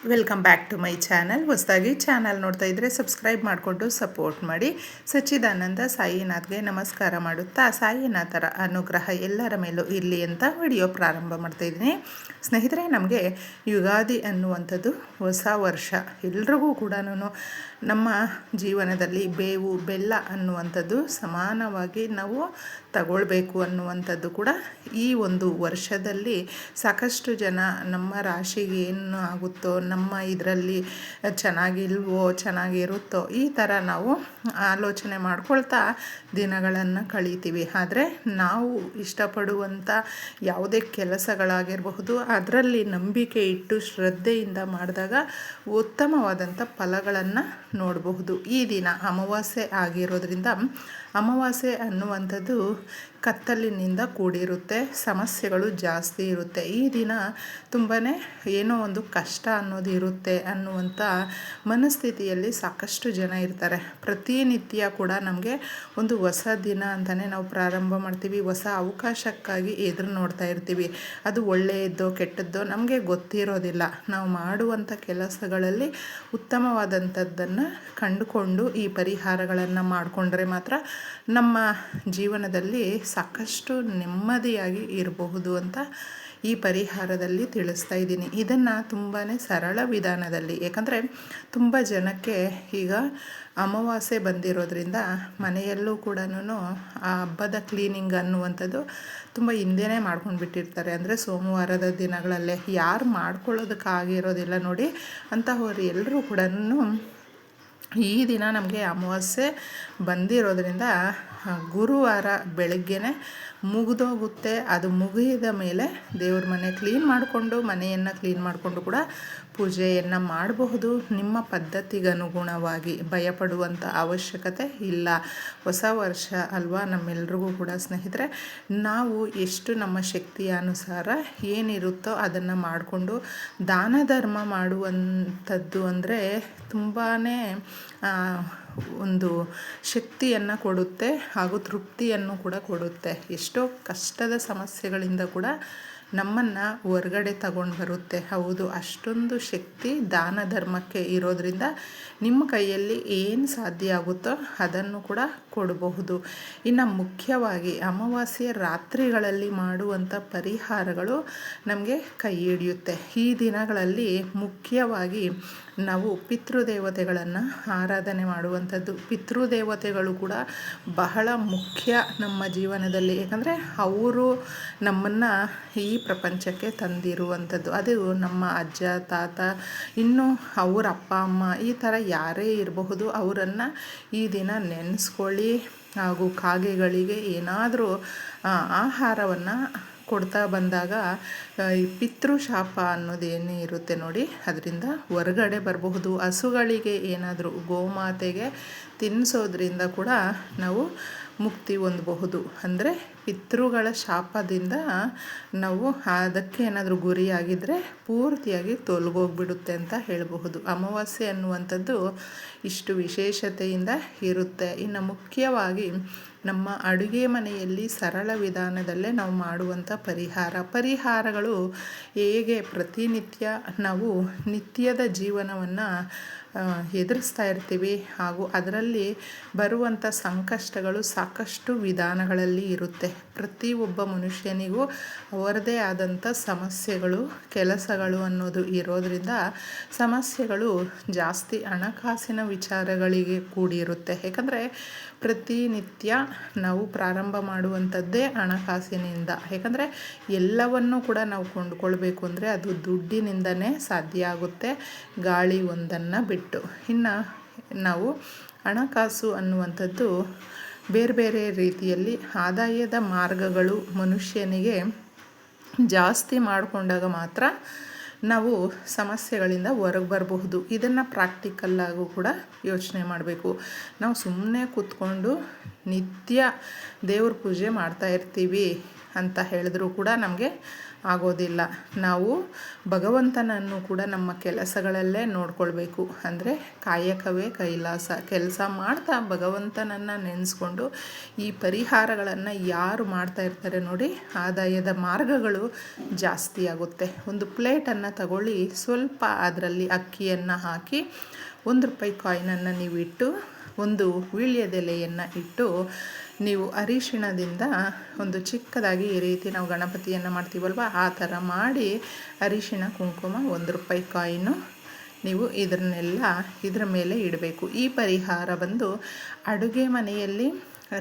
Welcome back to my channel. ಹೊಸದಾಗಿ channel ನೋಡ್ತಾ ಇದ್ದರೆ ಸಬ್ಸ್ಕ್ರೈಬ್ ಮಾಡಿಕೊಂಡು ಸಪೋರ್ಟ್ ಮಾಡಿ. ಸಚ್ಚಿದಾನಂದ ಸಾಯಿನಾಥ್ಗೆ ನಮಸ್ಕಾರ ಮಾಡುತ್ತಾ ಸಾಯಿನಾಥರ ಅನುಗ್ರಹ ಎಲ್ಲರ ಮೇಲೂ ಇರಲಿ ಅಂತ ವಿಡಿಯೋ ಪ್ರಾರಂಭ ಮಾಡ್ತಾಯಿದ್ದೀನಿ. ಸ್ನೇಹಿತರೆ, ನಮಗೆ ಯುಗಾದಿ ಅನ್ನುವಂಥದ್ದು ಹೊಸ ವರ್ಷ. ಎಲ್ರಿಗೂ ಕೂಡ ನಮ್ಮ ಜೀವನದಲ್ಲಿ ಬೇವು ಬೆಲ್ಲ ಅನ್ನುವಂಥದ್ದು ಸಮಾನವಾಗಿ ನಾವು ತಗೊಳ್ಬೇಕು ಅನ್ನುವಂಥದ್ದು ಕೂಡ ಈ ಒಂದು ವರ್ಷದಲ್ಲಿ ಸಾಕಷ್ಟು ಜನ ನಮ್ಮ ರಾಶಿಗೆ ಏನು ಆಗುತ್ತೋ, ನಮ್ಮ ಇದರಲ್ಲಿ ಚೆನ್ನಾಗಿಲ್ವೋ ಚೆನ್ನಾಗಿರುತ್ತೋ ಈ ಥರ ನಾವು ಆಲೋಚನೆ ಮಾಡ್ಕೊಳ್ತಾ ದಿನಗಳನ್ನು ಕಳೀತೀವಿ. ಆದರೆ ನಾವು ಇಷ್ಟಪಡುವಂಥ ಯಾವುದೇ ಕೆಲಸಗಳಾಗಿರಬಹುದು, ಅದರಲ್ಲಿ ನಂಬಿಕೆ ಇಟ್ಟು ಶ್ರದ್ಧೆಯಿಂದ ಮಾಡಿದಾಗ ಉತ್ತಮವಾದಂಥ ಫಲಗಳನ್ನು ನೋಡಬಹುದು. ಈ ದಿನ ಅಮಾವಾಸ್ಯೆ ಆಗಿರೋದ್ರಿಂದ ಅಮಾವಾಸ್ಯೆ ಅನ್ನುವಂಥದ್ದು ಕತ್ತಲಿನಿಂದ ಕೂಡಿರುತ್ತೆ, ಸಮಸ್ಯೆಗಳು ಜಾಸ್ತಿ ಇರುತ್ತೆ. ಈ ದಿನ ತುಂಬಾ ಏನೋ ಒಂದು ಕಷ್ಟ ಅನ್ನೋದು ಇರುತ್ತೆ ಅನ್ನುವಂಥ ಮನಸ್ಥಿತಿಯಲ್ಲಿ ಸಾಕಷ್ಟು ಜನ ಇರ್ತಾರೆ. ಪ್ರತಿನಿತ್ಯ ಕೂಡ ನಮಗೆ ಒಂದು ಹೊಸ ದಿನ ಅಂತಲೇ ನಾವು ಪ್ರಾರಂಭ ಮಾಡ್ತೀವಿ. ಹೊಸ ಅವಕಾಶಕ್ಕಾಗಿ ಎದುರು ನೋಡ್ತಾ ಇರ್ತೀವಿ. ಅದು ಒಳ್ಳೆಯದೋ ಕೆಟ್ಟದ್ದೋ ನಮಗೆ ಗೊತ್ತಿರೋದಿಲ್ಲ. ನಾವು ಮಾಡುವಂಥ ಕೆಲಸಗಳಲ್ಲಿ ಉತ್ತಮವಾದಂಥದ್ದನ್ನು ಕಂಡುಕೊಂಡು ಈ ಪರಿಹಾರಗಳನ್ನು ಮಾಡಿಕೊಂಡ್ರೆ ಮಾತ್ರ ನಮ್ಮ ಜೀವನದಲ್ಲಿ ಸಾಕಷ್ಟು ನೆಮ್ಮದಿಯಾಗಿ ಇರಬಹುದು ಅಂತ ಈ ಪರಿಹಾರದಲ್ಲಿ ತಿಳಿಸ್ತಾ ಇದ್ದೀನಿ. ಇದನ್ನು ತುಂಬಾ ಸರಳ ವಿಧಾನದಲ್ಲಿ, ಯಾಕಂದರೆ ತುಂಬ ಜನಕ್ಕೆ ಈಗ ಅಮಾವಾಸ್ಯೆ ಬಂದಿರೋದ್ರಿಂದ ಮನೆಯಲ್ಲೂ ಕೂಡ ಆ ಹಬ್ಬದ ಕ್ಲೀನಿಂಗ್ ಅನ್ನುವಂಥದ್ದು ತುಂಬ ಹಿಂದೆಯೇ ಮಾಡ್ಕೊಂಡು ಬಿಟ್ಟಿರ್ತಾರೆ. ಅಂದರೆ ಸೋಮವಾರದ ದಿನಗಳಲ್ಲೇ ಯಾರು ಮಾಡ್ಕೊಳ್ಳೋದಕ್ಕಾಗಿರೋದಿಲ್ಲ ನೋಡಿ ಅಂತಹವ್ರು ಎಲ್ಲರೂ ಕೂಡ ಈ ದಿನ ನಮಗೆ ಅಮಾವಾಸ್ಯೆ ಬಂದಿರೋದ್ರಿಂದ ಗುರುವಾರ ಬೆಳಗ್ಗೆನೇ ಮುಗಿದೋಗುತ್ತೆ. ಅದು ಮುಗಿದ ಮೇಲೆ ದೇವ್ರ ಮನೆ ಕ್ಲೀನ್ ಮಾಡಿಕೊಂಡು ಮನೆಯನ್ನು ಕ್ಲೀನ್ ಮಾಡಿಕೊಂಡು ಕೂಡ ಪೂಜೆಯನ್ನು ಮಾಡಬಹುದು. ನಿಮ್ಮ ಪದ್ಧತಿಗೆ ಅನುಗುಣವಾಗಿ ಭಯಪಡುವಂಥ ಅವಶ್ಯಕತೆ ಇಲ್ಲ. ಹೊಸ ವರ್ಷ ಅಲ್ವಾ, ನಮ್ಮೆಲ್ರಿಗೂ ಕೂಡ ಸ್ನೇಹಿತರೆ ನಾವು ಎಷ್ಟು ನಮ್ಮ ಶಕ್ತಿಯ ಅನುಸಾರ ಏನಿರುತ್ತೋ ಅದನ್ನು ಮಾಡಿಕೊಂಡು ದಾನ ಧರ್ಮ ಮಾಡುವಂಥದ್ದು ಅಂದರೆ ತುಂಬಾ ಒಂದು ಶಕ್ತಿಯನ್ನು ಕೊಡುತ್ತೆ ಹಾಗೂ ತೃಪ್ತಿಯನ್ನು ಕೂಡ ಕೊಡುತ್ತೆ. ಎಷ್ಟೋ ಕಷ್ಟದ ಸಮಸ್ಯೆಗಳಿಂದ ಕೂಡ ನಮ್ಮನ್ನು ಹೊರಗಡೆ ತಗೊಂಡು ಬರುತ್ತೆ. ಹೌದು, ಅಷ್ಟೊಂದು ಶಕ್ತಿ ದಾನ ಧರ್ಮಕ್ಕೆ ಇರೋದರಿಂದ ನಿಮ್ಮ ಕೈಯಲ್ಲಿ ಏನು ಸಾಧ್ಯ ಆಗುತ್ತೋ ಅದನ್ನು ಕೂಡ ಕೊಡಬಹುದು. ಇನ್ನು ಮುಖ್ಯವಾಗಿ ಅಮಾವಾಸ್ಯೆ ರಾತ್ರಿಗಳಲ್ಲಿ ಮಾಡುವಂಥ ಪರಿಹಾರಗಳು ನಮಗೆ ಕೈ ಹಿಡಿಯುತ್ತೆ. ಈ ದಿನಗಳಲ್ಲಿ ಮುಖ್ಯವಾಗಿ ನಾವು ಪಿತೃದೇವತೆಗಳನ್ನು ಆರಾಧನೆ ಮಾಡುವಂಥದ್ದು. ಪಿತೃದೇವತೆಗಳು ಕೂಡ ಬಹಳ ಮುಖ್ಯ ನಮ್ಮ ಜೀವನದಲ್ಲಿ. ಯಾಕಂದರೆ ಅವರು ನಮ್ಮನ್ನು ಈ ಪ್ರಪಂಚಕ್ಕೆ ತಂದಿರುವಂಥದ್ದು. ಅದು ನಮ್ಮ ಅಜ್ಜ ತಾತ, ಇನ್ನು ಅವರ ಅಪ್ಪ ಅಮ್ಮ, ಈ ಥರ ಯಾರೇ ಇರಬಹುದು, ಅವರನ್ನು ಈ ದಿನ ನೆನೆಸ್ಕೊಳ್ಳಿ ಹಾಗೂ ಕಾಗೆಗಳಿಗೆ ಏನಾದರೂ ಆಹಾರವನ್ನು ಕೊಡ್ತಾ ಬಂದಾಗ ಈ ಪಿತೃಶಾಪ ಅನ್ನೋದೇನೇ ಇರುತ್ತೆ ನೋಡಿ, ಅದರಿಂದ ಹೊರಗಡೆ ಬರಬಹುದು. ಹಸುಗಳಿಗೆ ಏನಾದರೂ ಗೋಮಾತೆಗೆ ತಿನ್ನಿಸೋದ್ರಿಂದ ಕೂಡ ನಾವು ಮುಕ್ತಿ ಹೊಂದಬಹುದು. ಅಂದರೆ ಪಿತೃಗಳ ಶಾಪದಿಂದ ನಾವು ಅದಕ್ಕೆ ಏನಾದರೂ ಗುರಿಯಾಗಿದ್ದರೆ ಪೂರ್ತಿಯಾಗಿ ತೊಲಗೋಗ್ಬಿಡುತ್ತೆ ಅಂತ ಹೇಳಬಹುದು. ಅಮಾವಾಸ್ಯೆ ಅನ್ನುವಂಥದ್ದು ಇಷ್ಟು ವಿಶೇಷತೆಯಿಂದ ಇರುತ್ತೆ. ಇನ್ನು ಮುಖ್ಯವಾಗಿ ನಮ್ಮ ಅಡುಗೆ ಮನೆಯಲ್ಲಿ ಸರಳ ವಿಧಾನದಲ್ಲೇ ನಾವು ಮಾಡುವಂಥ ಪರಿಹಾರಗಳು ಹೇಗೆ ಪ್ರತಿನಿತ್ಯ ನಾವು ನಿತ್ಯದ ಜೀವನವನ್ನು ಎದುರಿಸ್ತಾ ಇರ್ತೀವಿ ಹಾಗೂ ಅದರಲ್ಲಿ ಬರುವಂಥ ಸಂಕಷ್ಟಗಳು ಸಾಕಷ್ಟು ವಿಧಾನಗಳಲ್ಲಿ ಇರುತ್ತೆ. ಪ್ರತಿಯೊಬ್ಬ ಮನುಷ್ಯನಿಗೂ ಅವರದೇ ಆದಂಥ ಸಮಸ್ಯೆಗಳು ಕೆಲಸಗಳು ಅನ್ನೋದು ಇರೋದರಿಂದ ಸಮಸ್ಯೆಗಳು ಜಾಸ್ತಿ ಹಣಕಾಸಿನ ವಿಚಾರಗಳಿಗೆ ಕೂಡಿರುತ್ತೆ. ಯಾಕಂದರೆ ಪ್ರತಿನಿತ್ಯ ನಾವು ಪ್ರಾರಂಭ ಮಾಡುವಂಥದ್ದೇ ಹಣಕಾಸಿನಿಂದ. ಯಾಕಂದರೆ ಎಲ್ಲವನ್ನೂ ಕೂಡ ನಾವು ಕೊಂಡುಕೊಳ್ಬೇಕು ಅಂದರೆ ಅದು ದುಡ್ಡಿನಿಂದನೇ ಸಾಧ್ಯ ಆಗುತ್ತೆ, ಗಾಳಿ ಒಂದನ್ನು ಬಿಟ್ಟು. ಇನ್ನು ನಾವು ಹಣಕಾಸು ಅನ್ನುವಂಥದ್ದು ಬೇರೆ ಬೇರೆ ರೀತಿಯಲ್ಲಿ ಆದಾಯದ ಮಾರ್ಗಗಳು ಮನುಷ್ಯನಿಗೆ ಜಾಸ್ತಿ ಮಾಡಿಕೊಂಡಾಗ ಮಾತ್ರ ನಾವು ಸಮಸ್ಯೆಗಳಿಂದ ಹೊರಗೆ ಬರಬಹುದು. ಇದನ್ನು ಪ್ರಾಕ್ಟಿಕಲ್ಲಾಗೂ ಕೂಡ ಯೋಚನೆ ಮಾಡಬೇಕು. ನಾವು ಸುಮ್ಮನೆ ಕೂತ್ಕೊಂಡು ನಿತ್ಯ ದೇವ್ರ ಪೂಜೆ ಮಾಡ್ತಾ ಇರ್ತೀವಿ ಅಂತ ಹೇಳಿದ್ರೂ ಕೂಡ ನಮಗೆ ಆಗೋದಿಲ್ಲ. ನಾವು ಭಗವಂತನನ್ನು ಕೂಡ ನಮ್ಮ ಕೆಲಸಗಳಲ್ಲೇ ನೋಡ್ಕೊಳ್ಬೇಕು. ಅಂದರೆ ಕಾಯಕವೇ ಕೈಲಾಸ. ಕೆಲಸ ಮಾಡ್ತಾ ಭಗವಂತನನ್ನು ನೆನೆಸ್ಕೊಂಡು ಈ ಪರಿಹಾರಗಳನ್ನು ಯಾರು ಮಾಡ್ತಾ ಇರ್ತಾರೆ ನೋಡಿ, ಆದಾಯದ ಮಾರ್ಗಗಳು ಜಾಸ್ತಿ ಆಗುತ್ತೆ. ಒಂದು ಪ್ಲೇಟನ್ನು ತಗೊಳ್ಳಿ, ಸ್ವಲ್ಪ ಅದರಲ್ಲಿ ಅಕ್ಕಿಯನ್ನು ಹಾಕಿ ₹1 ಕಾಯಿನನ್ನು ನೀವು ಇಟ್ಟು, ಒಂದು ವೀಳ್ಯದೆಲೆಯನ್ನು ಇಟ್ಟು, ನೀವು ಅರಿಶಿಣದಿಂದ ಒಂದು ಚಿಕ್ಕದಾಗಿ ಈ ರೀತಿ ನಾವು ಗಣಪತಿಯನ್ನು ಮಾಡ್ತೀವಲ್ವ, ಆ ಥರ ಮಾಡಿ ಅರಿಶಿಣ ಕುಂಕುಮ ₹1 ಕಾಯಿನು ನೀವು ಇದರ ಮೇಲೆ ಇಡಬೇಕು. ಈ ಪರಿಹಾರ ಬಂದು ಅಡುಗೆ ಮನೆಯಲ್ಲಿ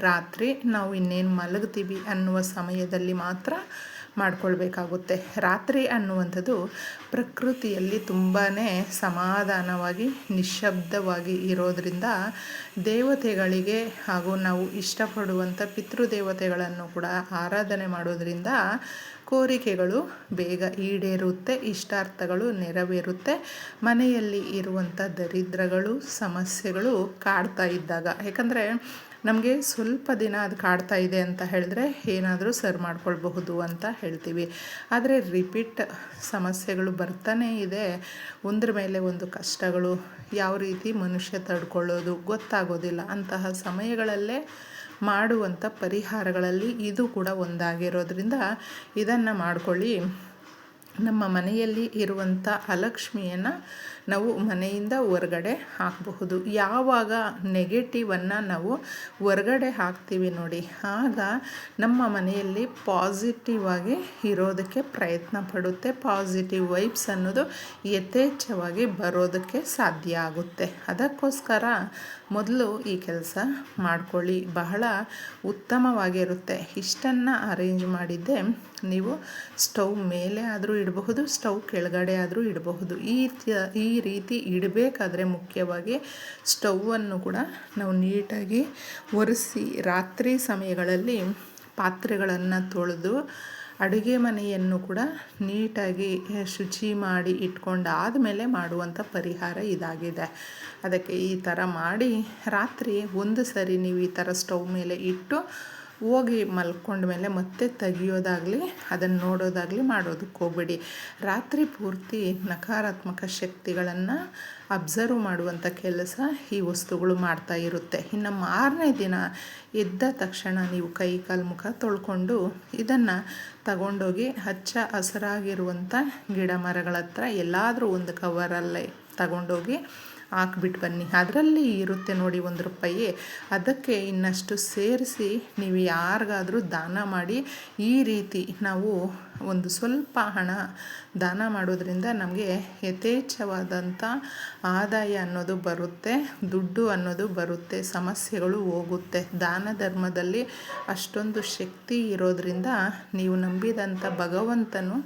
ರಾತ್ರಿ ನಾವು ಇನ್ನೇನು ಮಲಗ್ತೀವಿ ಅನ್ನುವ ಸಮಯದಲ್ಲಿ ಮಾತ್ರ ಮಾಡ್ಕೊಳ್ಬೇಕಾಗುತ್ತೆ. ರಾತ್ರಿ ಅನ್ನುವಂಥದ್ದು ಪ್ರಕೃತಿಯಲ್ಲಿ ತುಂಬಾ ಸಮಾಧಾನವಾಗಿ ನಿಶ್ಶಬ್ದವಾಗಿ ಇರೋದರಿಂದ ದೇವತೆಗಳಿಗೆ ಹಾಗೂ ನಾವು ಇಷ್ಟಪಡುವಂಥ ಪಿತೃದೇವತೆಗಳನ್ನು ಕೂಡ ಆರಾಧನೆ ಮಾಡೋದರಿಂದ ಕೋರಿಕೆಗಳು ಬೇಗ ಈಡೇರುತ್ತೆ, ಇಷ್ಟಾರ್ಥಗಳು ನೆರವೇರುತ್ತೆ. ಮನೆಯಲ್ಲಿ ಇರುವಂಥ ದರಿದ್ರಗಳು ಸಮಸ್ಯೆಗಳು ಕಾಡ್ತಾ ಇದ್ದಾಗ, ಯಾಕಂದರೆ ನಮಗೆ ಸ್ವಲ್ಪ ದಿನ ಅದು ಕಾಡ್ತಾ ಇದೆ ಅಂತ ಹೇಳಿದ್ರೆ ಏನಾದರೂ ಸರಿ ಮಾಡ್ಕೊಳ್ಬಹುದು ಅಂತ ಹೇಳ್ತೀವಿ. ಆದರೆ ರಿಪೀಟ್ ಸಮಸ್ಯೆಗಳು ಬರ್ತಾನೇ ಇದೆ, ಒಂದ್ರ ಮೇಲೆ ಒಂದು ಕಷ್ಟಗಳು ಯಾವ ರೀತಿ ಮನುಷ್ಯ ತಡ್ಕೊಳ್ಳೋದು ಗೊತ್ತಾಗೋದಿಲ್ಲ. ಅಂತಹ ಸಮಯಗಳಲ್ಲೇ ಮಾಡುವಂಥ ಪರಿಹಾರಗಳಲ್ಲಿ ಇದು ಕೂಡ ಒಂದಾಗಿರೋದ್ರಿಂದ ಇದನ್ನು ಮಾಡ್ಕೊಳ್ಳಿ. ನಮ್ಮ ಮನೆಯಲ್ಲಿ ಇರುವಂಥ ಅಲಕ್ಷ್ಮಿಯನ್ನು ನಾವು ಮನೆಯಿಂದ ಹೊರಗಡೆ ಹಾಕಬಹುದು. ಯಾವಾಗ ನೆಗೆಟಿವನ್ನು ನಾವು ಹೊರಗಡೆ ಹಾಕ್ತೀವಿ ನೋಡಿ, ಆಗ ನಮ್ಮ ಮನೆಯಲ್ಲಿ ಪಾಸಿಟಿವ್ ಆಗಿ ಇರೋದಕ್ಕೆ ಪ್ರಯತ್ನ ಪಡುತ್ತೆ. ಪಾಸಿಟಿವ್ ವೈಬ್ಸ್ ಅನ್ನೋದು ಯಥೇಚ್ಛವಾಗಿ ಬರೋದಕ್ಕೆ ಸಾಧ್ಯ ಆಗುತ್ತೆ. ಅದಕ್ಕೋಸ್ಕರ ಮೊದಲು ಈ ಕೆಲಸ ಮಾಡ್ಕೊಳ್ಳಿ, ಬಹಳ ಉತ್ತಮವಾಗಿರುತ್ತೆ. ಇಷ್ಟನ್ನು ಅರೇಂಜ್ ಮಾಡಿದ್ದೆ ನೀವು ಸ್ಟವ್ ಮೇಲೆ ಆದರೂ ಇಡಬಹುದು, ಸ್ಟವ್ ಕೆಳಗಡೆ ಆದರೂ ಇಡಬಹುದು. ಈ ರೀತಿ ಇಡಬೇಕಾದ್ರೆ ಮುಖ್ಯವಾಗಿ ಸ್ಟವನ್ನು ಕೂಡ ನಾವು ನೀಟಾಗಿ ಒರೆಸಿ, ರಾತ್ರಿ ಸಮಯಗಳಲ್ಲಿ ಪಾತ್ರೆಗಳನ್ನು ತೊಳೆದು ಅಡುಗೆ ಮನೆಯನ್ನು ಕೂಡ ನೀಟಾಗಿ ಶುಚಿ ಮಾಡಿ ಇಟ್ಕೊಂಡಾದಮೇಲೆ ಮಾಡುವಂಥ ಪರಿಹಾರ ಇದಾಗಿದೆ. ಅದಕ್ಕೆ ಈ ಥರ ಮಾಡಿ ರಾತ್ರಿ ಒಂದು ಸರಿ ನೀವು ಈ ಥರ ಸ್ಟವ್ ಮೇಲೆ ಇಟ್ಟು ಹೋಗಿ ಮಲ್ಕೊಂಡ್ಮೇಲೆ ಮತ್ತೆ ತೆಗಿಯೋದಾಗಲಿ ಅದನ್ನು ನೋಡೋದಾಗಲಿ ಮಾಡೋದಕ್ಕೆ ಹೋಗಬೇಡಿ. ರಾತ್ರಿ ಪೂರ್ತಿ ನಕಾರಾತ್ಮಕ ಶಕ್ತಿಗಳನ್ನು ಅಬ್ಸರ್ವ್ ಮಾಡುವಂಥ ಕೆಲಸ ಈ ವಸ್ತುಗಳು ಮಾಡ್ತಾ ಇರುತ್ತೆ. ಇನ್ನು ಮಾರನೇ ದಿನ ಎದ್ದ ತಕ್ಷಣ ನೀವು ಕೈ ಕಾಲು ಮುಖ ತೊಳ್ಕೊಂಡು ಇದನ್ನು ತಗೊಂಡೋಗಿ ಹಚ್ಚ ಹಸಿರಾಗಿರುವಂಥ ಗಿಡ ಮರಗಳ ಹತ್ರ ಎಲ್ಲಾದರೂ ಒಂದು ಕವರಲ್ಲೇ ತಗೊಂಡೋಗಿ ಹಾಕ್ಬಿಟ್ಟು ಬನ್ನಿ. ಅದರಲ್ಲಿ ಇರುತ್ತೆ ನೋಡಿ ₹1, ಅದಕ್ಕೆ ಇನ್ನಷ್ಟು ಸೇರಿಸಿ ನೀವು ಯಾರಿಗಾದರೂ ದಾನ ಮಾಡಿ. ಈ ರೀತಿ ನಾವು ಒಂದು ಸ್ವಲ್ಪ ಹಣ ದಾನ ಮಾಡೋದ್ರಿಂದ ನಮಗೆ ಯಥೇಚ್ಛವಾದಂಥ ಆದಾಯ ಅನ್ನೋದು ಬರುತ್ತೆ, ದುಡ್ಡು ಅನ್ನೋದು ಬರುತ್ತೆ, ಸಮಸ್ಯೆಗಳು ಹೋಗುತ್ತೆ. ದಾನ ಧರ್ಮದಲ್ಲಿ ಅಷ್ಟೊಂದು ಶಕ್ತಿ ಇರೋದ್ರಿಂದ ನೀವು ನಂಬಿದಂಥ ಭಗವಂತನು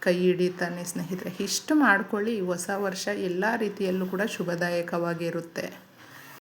ಕೈ ಹಿಡಿತಾನೆ ಸ್ನೇಹಿತರೆ. ಇಷ್ಟು ಮಾಡ್ಕೊಳ್ಳಿ. ಹೊಸ ವರ್ಷ ಎಲ್ಲ ರೀತಿಯಲ್ಲೂ ಕೂಡ ಶುಭದಾಯಕವಾಗಿರುತ್ತೆ.